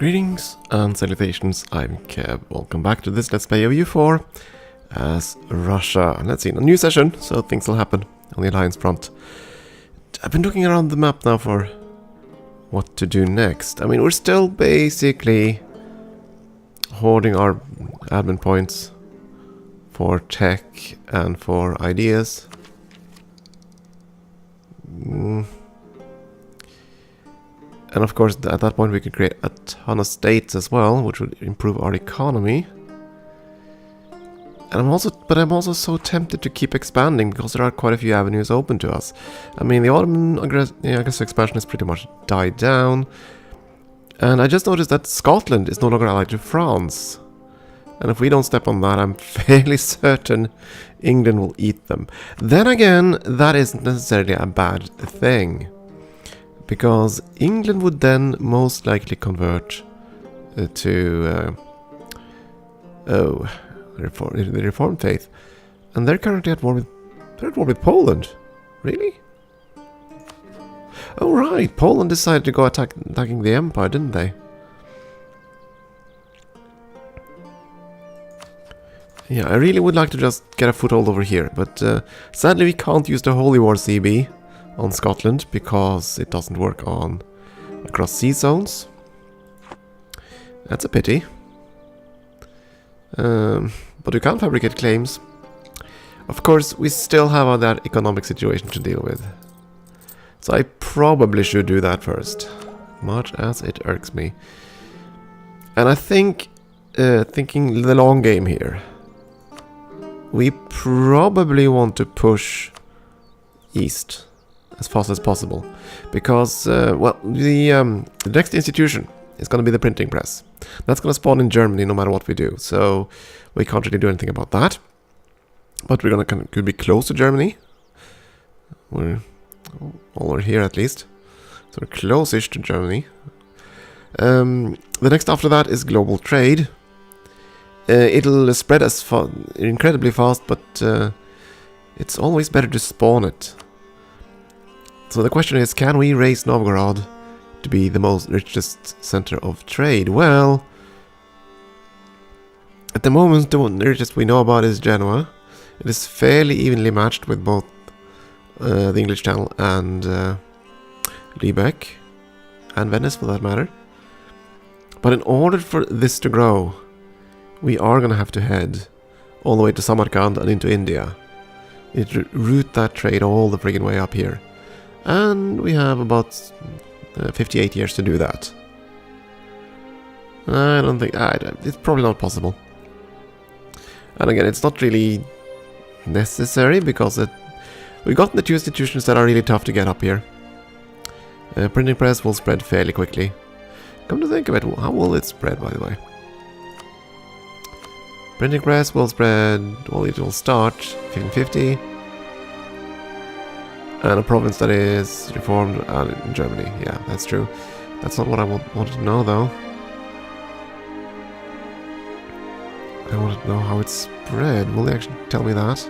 Greetings and salutations, I'm Keb. Welcome back to this Let's Play of U4 as Russia. Let's see, a new session, so things will happen on the Alliance front. I've been looking around the map now for what to do next. I mean, we're still basically hoarding our admin points for tech and for ideas. And of course, at that point we could create a ton of states as well, which would improve our economy. And I'm also so tempted to keep expanding because there are quite a few avenues open to us. I mean, the Ottoman aggressive expansion has pretty much died down. And I just noticed that Scotland is no longer allied to France. And if we don't step on that, I'm fairly certain England will eat them. Then again, that isn't necessarily a bad thing, because England would then most likely convert to the Reformed faith, and they're currently at war with Poland. Really? Oh right, Poland decided to go attacking the Empire, didn't they? Yeah, I really would like to just get a foothold over here, but sadly we can't use the Holy War CB on Scotland because it doesn't work on across sea zones. That's a pity. But we can't fabricate claims. Of course, we still have that economic situation to deal with. So I probably should do that first, much as it irks me. And I think, thinking the long game here, we probably want to push east as fast as possible, because well, the next institution is going to be the printing press. That's going to spawn in Germany no matter what we do, so we can't really do anything about that. But we're going to could be close to Germany. We're here at least, so we're close-ish to Germany. The next after that is global trade. It'll spread as incredibly fast, but it's always better to spawn it. So the question is, can we raise Novgorod to be the most richest center of trade? Well, at the moment the richest we know about is Genoa. It is fairly evenly matched with both the English Channel and Lübeck, and Venice for that matter. But in order for this to grow, we are going to have to head all the way to Samarkand and into India. We need to route that trade all the friggin' way up here. And we have about 58 years to do that. I don't think... it's probably not possible. And again, it's not really necessary, because we've gotten the two institutions that are really tough to get up here. Printing press will spread fairly quickly. Come to think of it, how will it spread, by the way? Printing press will spread... well, it will start 1550. And a province that is reformed in Germany. Yeah, that's true. That's not what I wanted to know, though. I wanted to know how it's spread. Will they actually tell me that?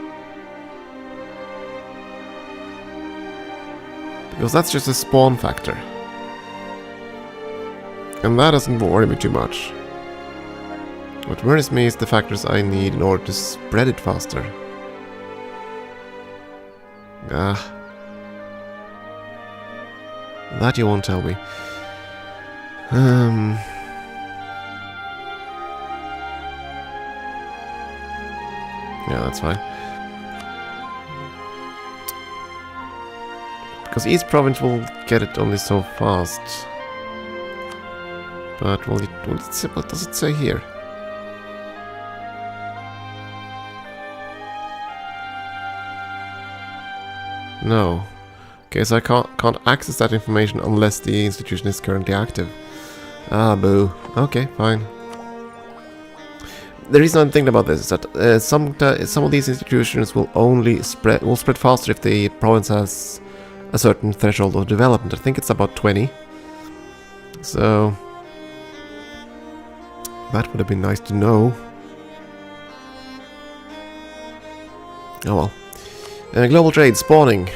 Because that's just a spawn factor. And that doesn't worry me too much. What worries me is the factors I need in order to spread it faster. That you won't tell me. Yeah, that's fine. Because East Province will get it only so fast. But what does it say here? No. Okay, so I can't access that information unless the institution is currently active. Ah, boo. Okay, fine. The reason I'm thinking about this is that some of these institutions will spread faster if the province has a certain threshold of development. I think it's about 20. So that would have been nice to know. Oh well. Global trade spawning.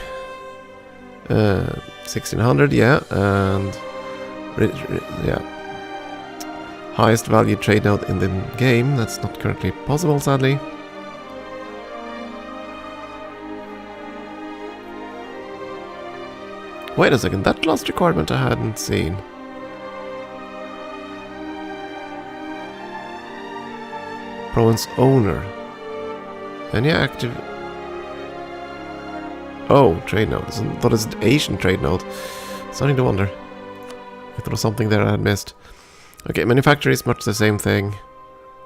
1600, yeah, and yeah. highest value trade node in the game. That's not currently possible, sadly. Wait a second, that last requirement I hadn't seen. Province owner. Any active... Oh, trade node. I thought it was an Asian trade node. Starting to wonder if there was something there I had missed. Okay, manufactories, much the same thing.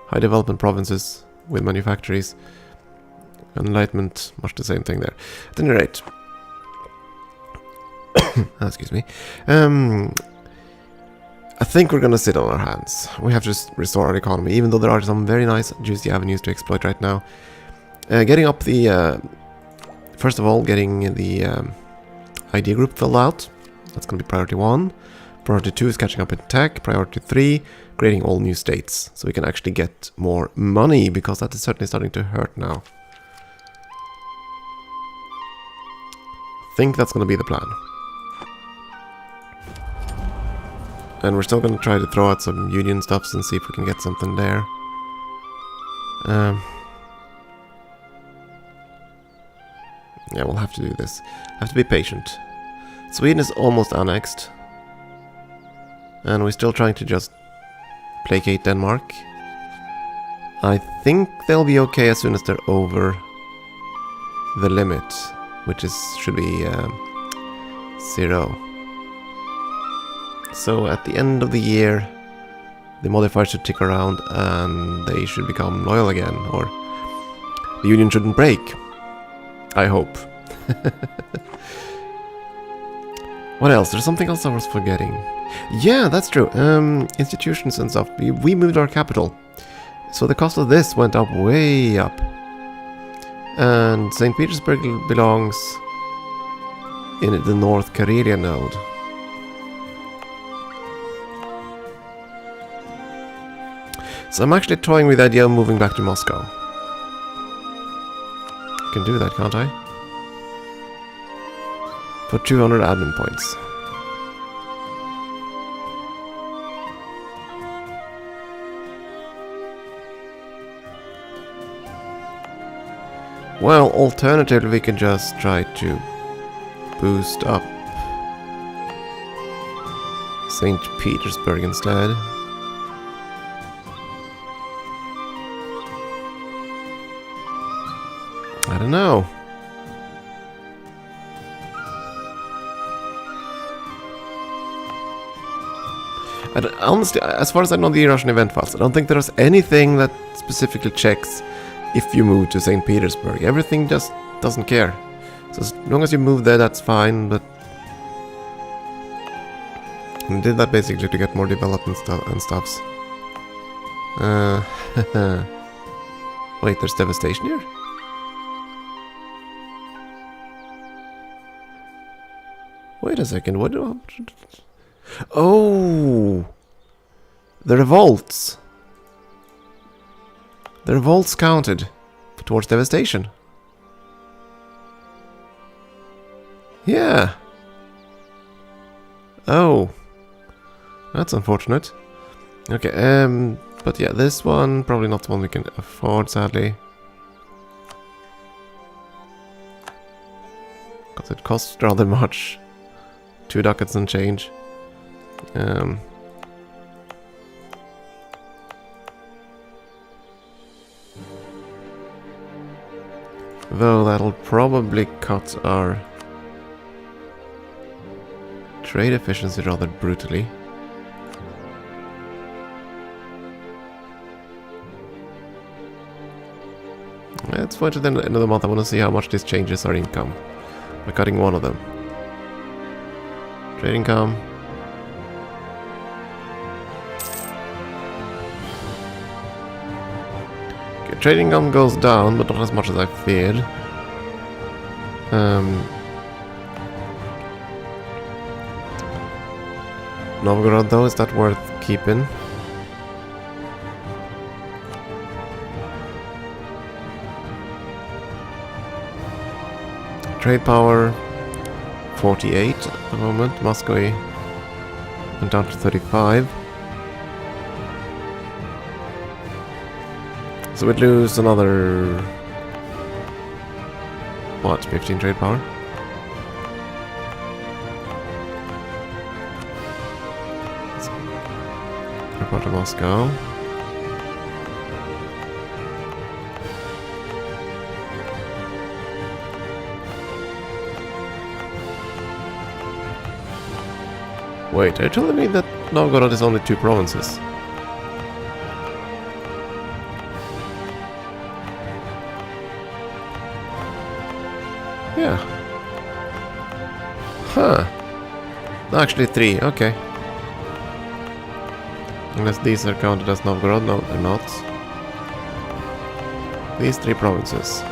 High development provinces with manufactories. Enlightenment, much the same thing there. At any rate... excuse me. I think we're gonna sit on our hands. We have to restore our economy, even though there are some very nice, juicy avenues to exploit right now. Getting up the... first of all, getting the idea group filled out. That's gonna be priority 1. Priority 2 is catching up in tech. Priority 3, creating all new states. So we can actually get more money, because that is certainly starting to hurt now. I think that's gonna be the plan. And we're still going to try to throw out some union stuffs and see if we can get something there. Yeah, we'll have to do this. Have to be patient. Sweden is almost annexed. And we're still trying to just placate Denmark. I think they'll be okay as soon as they're over the limit, which should be 0. So at the end of the year, the modifiers should tick around and they should become loyal again, or the union shouldn't break. I hope. What else? There's something else I was forgetting. Yeah, that's true. Institutions and stuff. We moved our capital. So the cost of this went up way up. And St. Petersburg belongs in the North Karelia node. So I'm actually toying with the idea of moving back to Moscow. I can do that, can't I? For 200 admin points. Well, alternatively we can just try to boost up St. Petersburg instead. I don't know. Honestly, as far as I know the Russian event files, I don't think there's anything that specifically checks if you move to St. Petersburg. Everything just doesn't care. So as long as you move there, that's fine, but... I did that basically to get more development and stuffs. Wait, there's devastation here? Wait a second, what do I... Oh! The revolts! The revolts counted towards devastation. Yeah! Oh. That's unfortunate. Okay, but yeah, this one, probably not the one we can afford, sadly. Because it costs rather much. 2 ducats and change. Though that'll probably cut our trade efficiency rather brutally. Let's wait to the end of the month. I want to see how much this changes our income by cutting one of them. Trade income. Okay, trade income goes down, but not as much as I feared. Novgorod, though, is that worth keeping? Trade power 48 at the moment. Moscow went down to 35. So we'd lose another... what, 15 trade power? Report to Moscow. Wait, are you telling me that Novgorod is only 2 provinces? Yeah. Huh. Actually 3, okay. Unless these are counted as Novgorod, no, they're not. These 3 provinces.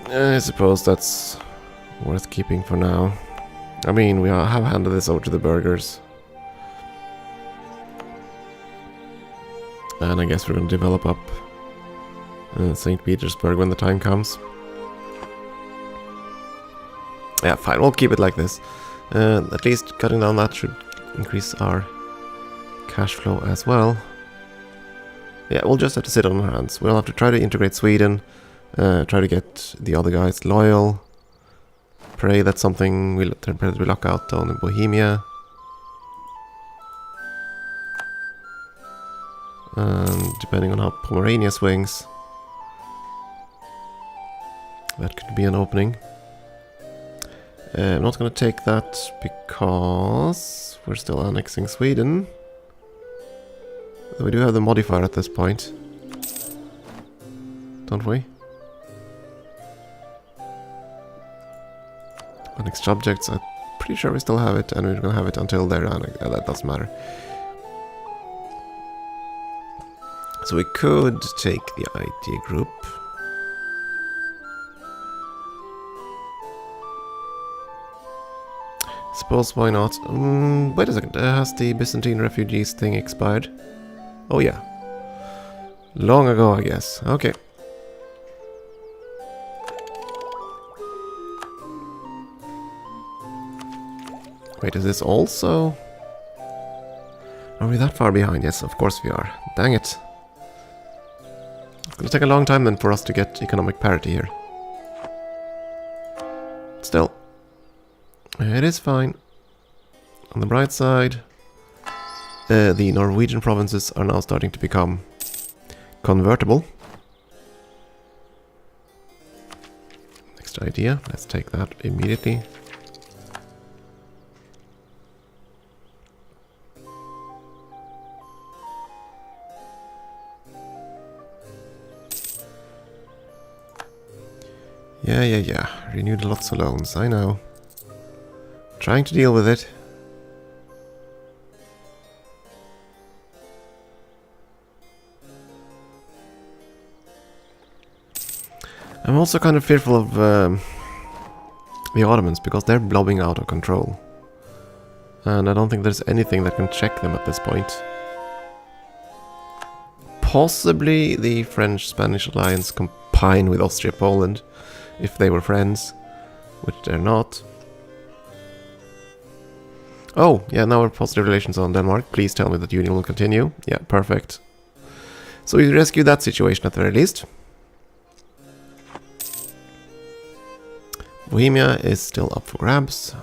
I suppose that's worth keeping for now. I mean, we have handed this over to the burghers. And I guess we're going to develop up St. Petersburg when the time comes. Yeah, fine, we'll keep it like this. At least cutting down that should increase our cash flow as well. Yeah, we'll just have to sit on our hands. We'll have to try to integrate Sweden, try to get the other guys loyal, pray that something will lock out down in Bohemia. And depending on how Pomerania swings, that could be an opening. I'm not going to take that because we're still annexing Sweden. We do have the modifier at this point, don't we? Annexed subjects, I'm pretty sure we still have it, and we're going to have it until they're annexed. That doesn't matter. So we could take the idea group. Suppose why not? Wait a second, has the Byzantine refugees thing expired? Oh yeah. Long ago, I guess. Okay. Wait, is this also... Are we that far behind? Yes, of course we are. Dang it. It's gonna take a long time then for us to get economic parity here. Still. It is fine. On the bright side, the Norwegian provinces are now starting to become convertible. Next idea, let's take that immediately. Yeah. Renewed lots of loans, I know. Trying to deal with it. I'm also kind of fearful of the Ottomans, because they're blobbing out of control. And I don't think there's anything that can check them at this point. Possibly the French-Spanish alliance combined with Austria-Poland, if they were friends, which they're not. Oh, yeah, now we're positive relations on Denmark. Please tell me that union will continue. Yeah, perfect. So we rescued that situation at the very least. Bohemia is still up for grabs.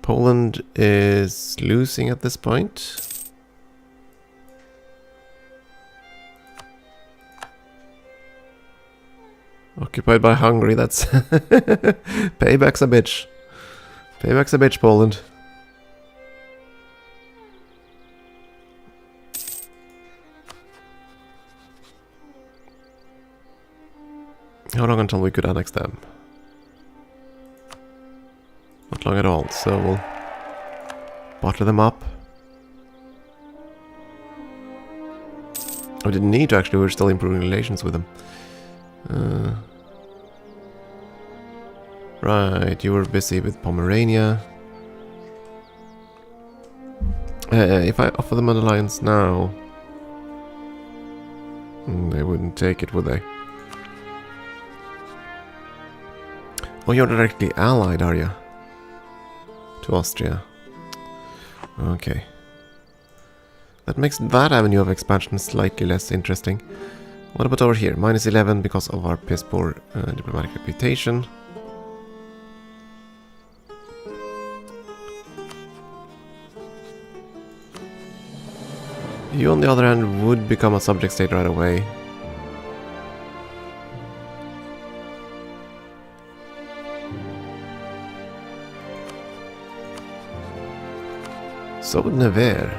Poland is losing at this point. Occupied by Hungary, that's... Payback's a bitch. Payback's a bitch, Poland. How long until we could annex them? Not long at all, so we'll butter them up. We didn't need to actually, we were still improving relations with them. Right, you were busy with Pomerania. If I offer them an alliance now... they wouldn't take it, would they? Oh, you're directly allied, are you? To Austria. Okay. That makes that avenue of expansion slightly less interesting. What about over here? Minus 11 because of our piss poor diplomatic reputation. You, on the other hand, would become a subject state right away. So would Nevers.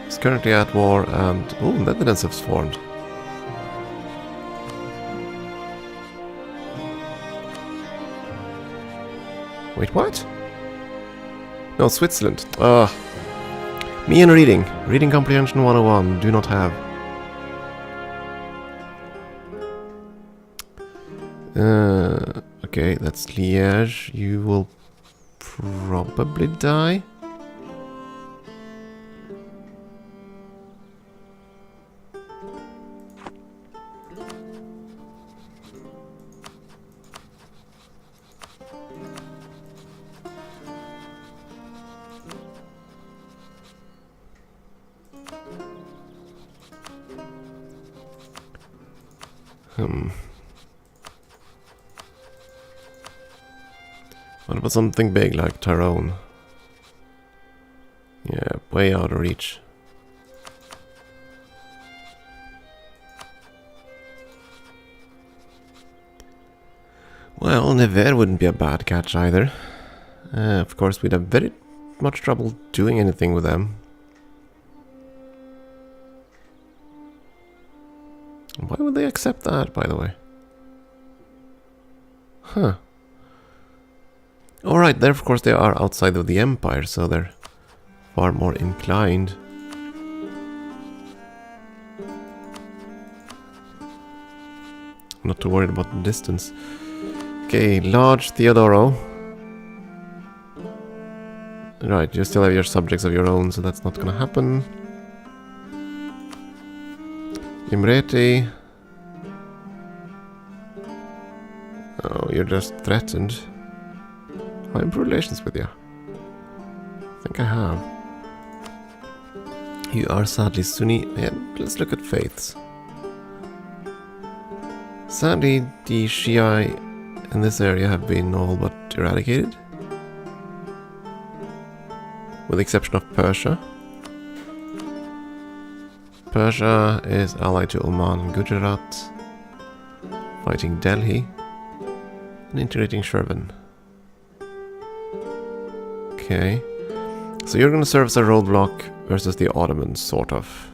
He's currently at war and... oh, Netherlands has formed. Wait, what? No, Switzerland. Me and reading. Reading Comprehension 101. Do not have. Okay, that's Liège. You will probably die. What about something big like Tyrone? Yeah, way out of reach. Well, Nevers wouldn't be a bad catch either. Of course, we'd have very much trouble doing anything with them. Why would they accept that, by the way? Huh. Alright, there of course they are outside of the Empire, so they're far more inclined. I'm not too worried about the distance. Okay, large Theodoro. Right, you still have your subjects of your own, so that's not gonna happen. Imreti. Oh, you're just threatened. I improve relations with you. I think I have. You are sadly Sunni. Yeah, let's look at faiths. Sadly, the Shia in this area have been all but eradicated. With the exception of Persia. Persia is allied to Oman and Gujarat, fighting Delhi, and integrating Shirvan. Okay, so you're going to serve as a roadblock versus the Ottomans, sort of.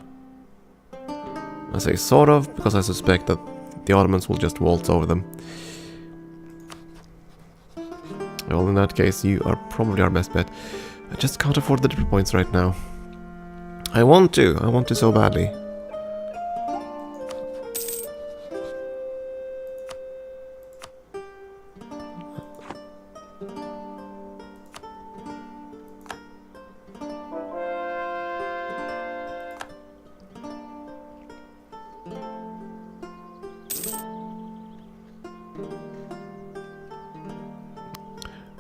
I say sort of because I suspect that the Ottomans will just waltz over them. Well, in that case, you are probably our best bet. I just can't afford the triple points right now. I want to so badly.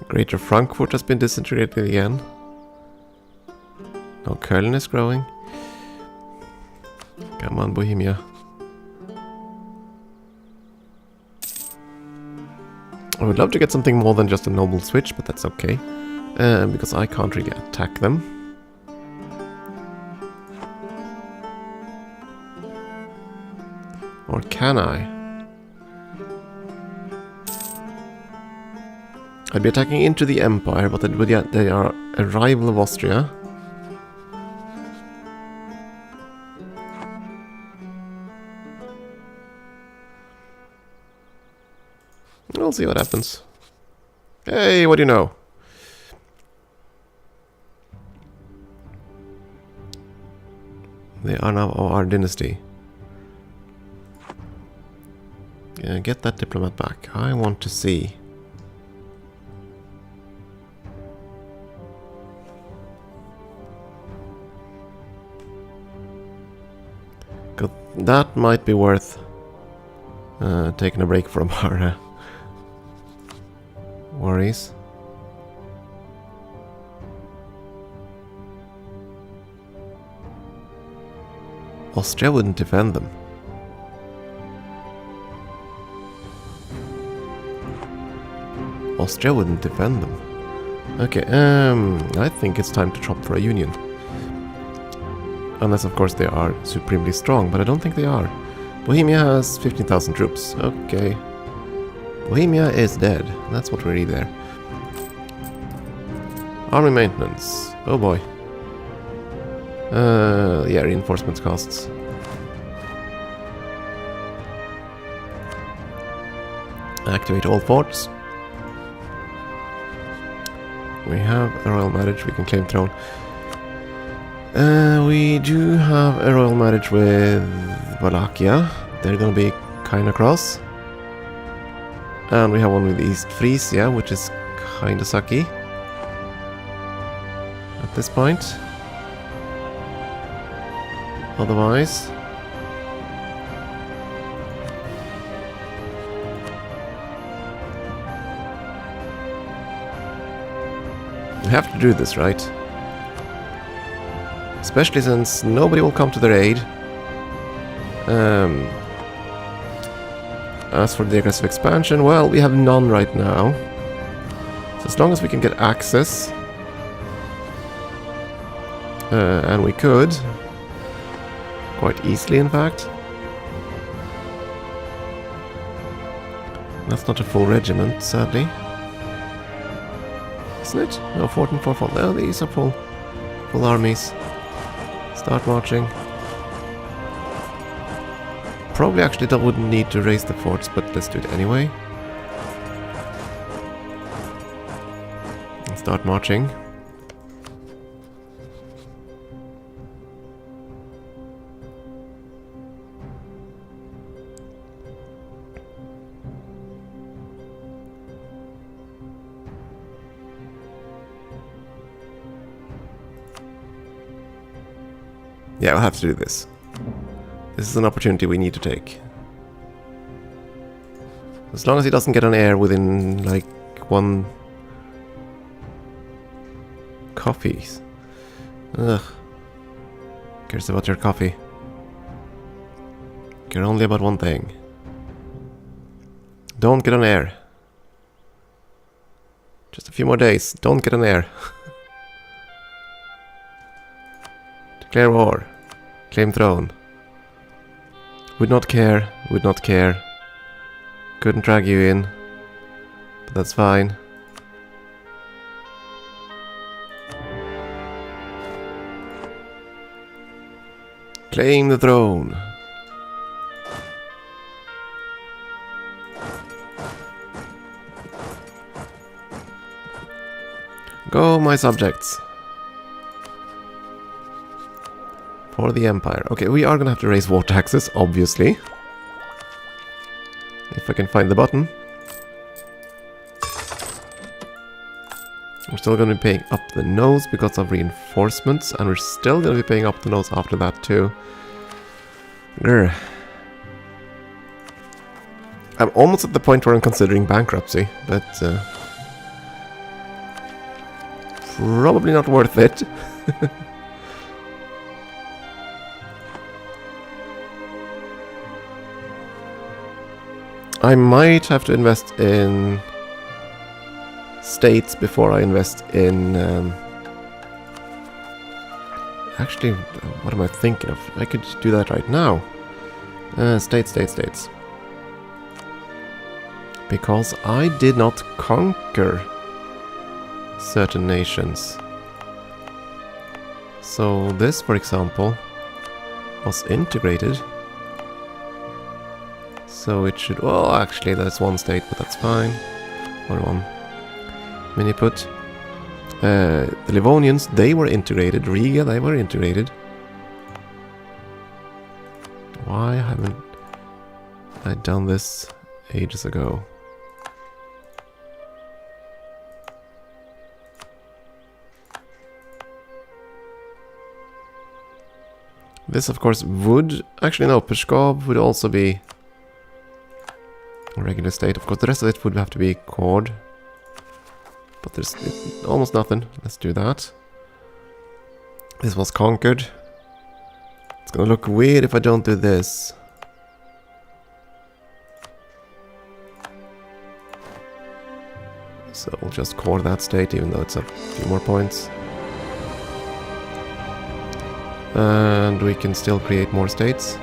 Greater Frankfurt has been disintegrated again. Now Köln is growing. Come on, Bohemia. I would love to get something more than just a noble switch, but that's okay. Because I can't really attack them. Or can I? I'd be attacking into the Empire, but they are a rival of Austria. We'll see what happens. Hey, what do you know? They are now our dynasty. Yeah, get that diplomat back. I want to see. That might be worth taking a break from our worries. Austria wouldn't defend them. Austria wouldn't defend them. Okay, I think it's time to chop for a union. Unless, of course, they are supremely strong, but I don't think they are. Bohemia has 15,000 troops. Okay. Bohemia is dead. That's what we read there. Army maintenance. Oh boy. Yeah, reinforcement costs. Activate all forts. We have a royal marriage, we can claim throne. We do have a royal marriage with Wallachia. They're gonna be kinda cross. And we have one with East Frisia, which is kinda sucky. At this point. Otherwise... we have to do this, right? Especially since nobody will come to their aid. As for the aggressive expansion, well, we have none right now. So as long as we can get access... and we could. Quite easily, in fact. That's not a full regiment, sadly. Isn't it? No, 14 4 4. No, these are full armies. Start marching. Probably actually wouldn't need to raise the forts, but let's do it anyway. And start marching. Yeah, we'll have to do this. This is an opportunity we need to take. As long as he doesn't get an heir within, like, one... coffees. Ugh. Cares about your coffee. Care only about one thing. Don't get an heir. Just a few more days. Don't get an heir. Declare war. Claim throne. Would not care. Would not care. Couldn't drag you in. But that's fine. Claim the throne. Go, my subjects. For the Empire. Okay, we are gonna have to raise war taxes, obviously. If I can find the button. We're still gonna be paying up the nose because of reinforcements, and we're still gonna be paying up the nose after that too. Grr. I'm almost at the point where I'm considering bankruptcy, but probably not worth it. I might have to invest in states before I invest in... actually, what am I thinking of? I could do that right now. States. Because I did not conquer certain nations. So this, for example, was integrated. So it should... well, actually, that's one state, but that's fine. Or one mini-put. The Livonians, they were integrated. Riga, they were integrated. Why haven't I done this ages ago? This, of course, would... actually, no, Pskov would also be... a regular state. Of course, the rest of it would have to be cord. but there's almost nothing. Let's do that. This was conquered. It's gonna look weird if I don't do this. So we'll just core that state, even though it's a few more points. And we can still create more states.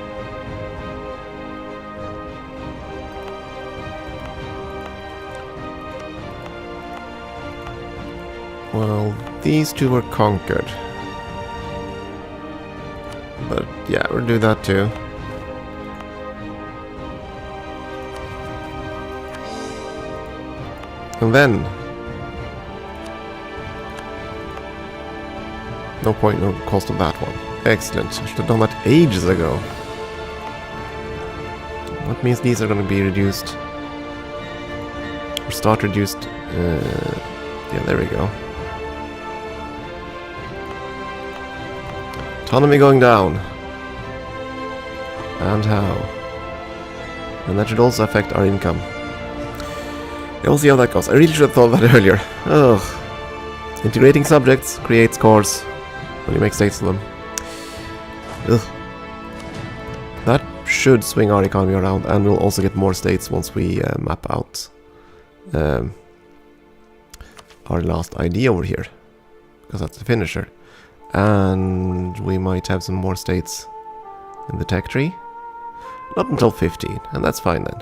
Well, these two were conquered. But yeah, we'll do that too. And then... no point, no cost of that one. Excellent. I should have done that ages ago. That means these are going to be reduced. Or start reduced. Yeah, there we go. Autonomy going down. And how? And that should also affect our income. Yeah, we'll see how that goes. I really should have thought of that earlier. Ugh. Integrating subjects creates cores when you make states of them. Ugh. That should swing our economy around, and we'll also get more states once we map out our last idea over here, because that's the finisher. And we might have some more states in the tech tree. Not until 15, and that's fine then.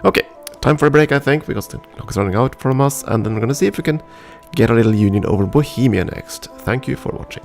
Okay, time for a break, I think, because the clock is running out from us, and then we're gonna see if we can get a little union over Bohemia next. Thank you for watching.